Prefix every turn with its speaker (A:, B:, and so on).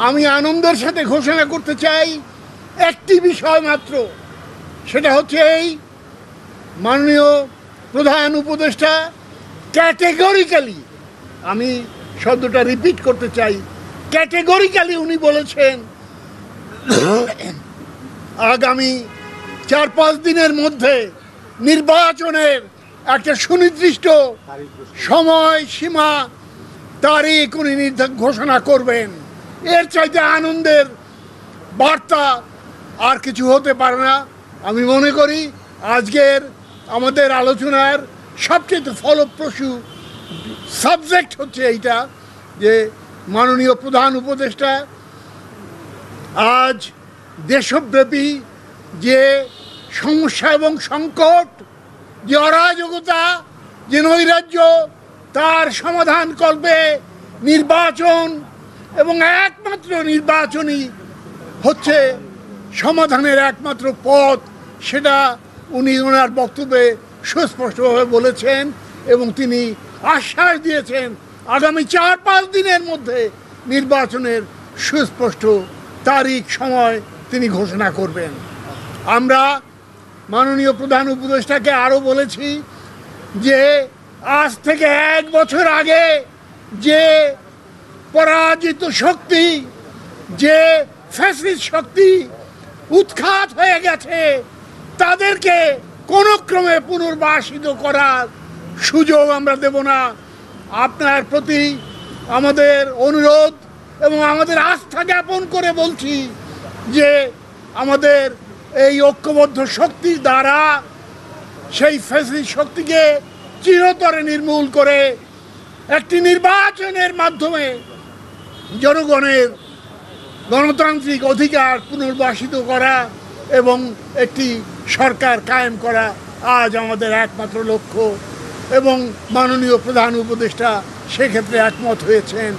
A: আমি আনন্দের সাথে ঘোষণা করতে চাই একটি বিষয় মাত্র, সেটা হচ্ছে এই মাননীয় প্রধান উপদেষ্টা ক্যাটেগরিক্যালি, আমি শব্দটা রিপিট করতে চাই, ক্যাটেগরিক্যালি উনি বলেছেন আগামী ৪-৫ দিনের মধ্যে নির্বাচনের একটা সুনির্দিষ্ট সময় সীমা তারিখ উনি ঘোষণা করবেন। এর চাইতে আনন্দের বার্তা আর কিছু হতে পারে না। আমি মনে করি আজকের আমাদের আলোচনার সবচেয়ে ফলপ্রসূ সাবজেক্ট হচ্ছে এইটা, যে মাননীয় প্রধান উপদেষ্টা আজ দেশব্যাপী যে সমস্যা এবং সংকট, যে অরাজকতা, যে নৈরাজ্য, তার সমাধান কল্পে নির্বাচন এবং একমাত্র নির্বাচনই হচ্ছে সমাধানের একমাত্র পথ, সেটা উনি ওনার বক্তব্যে সুস্পষ্টভাবে বলেছেন এবং তিনি আশ্বাস দিয়েছেন আগামী ৪-৫ দিনের মধ্যে নির্বাচনের সুস্পষ্ট তারিখ সময় তিনি ঘোষণা করবেন। আমরা মাননীয় প্রধান উপদেষ্টাকে আরও বলেছি যে আজ থেকে ১ বছর আগে যে পরাজিত শক্তি, যে ফ্যাসিস্ট শক্তি উৎখাত হয়ে গেছে, তাদেরকে কোনো ক্রমে পুনর্বাসিত করার সুযোগ আমরা দেব না। আপনার প্রতি আমাদের অনুরোধ এবং আমাদের আস্থা জ্ঞাপন করে বলছি যে আমাদের এই ঐক্যবদ্ধ শক্তির দ্বারা সেই ফ্যাসিস্ট শক্তিকে চিরতরে নির্মূল করে একটি নির্বাচনের মাধ্যমে জনগণের গণতান্ত্রিক অধিকার পুনর্বাসিত করা এবং একটি সরকার কায়েম করা আজ আমাদের একমাত্র লক্ষ্য, এবং মাননীয় প্রধান উপদেষ্টা সেক্ষেত্রে একমত হয়েছেন।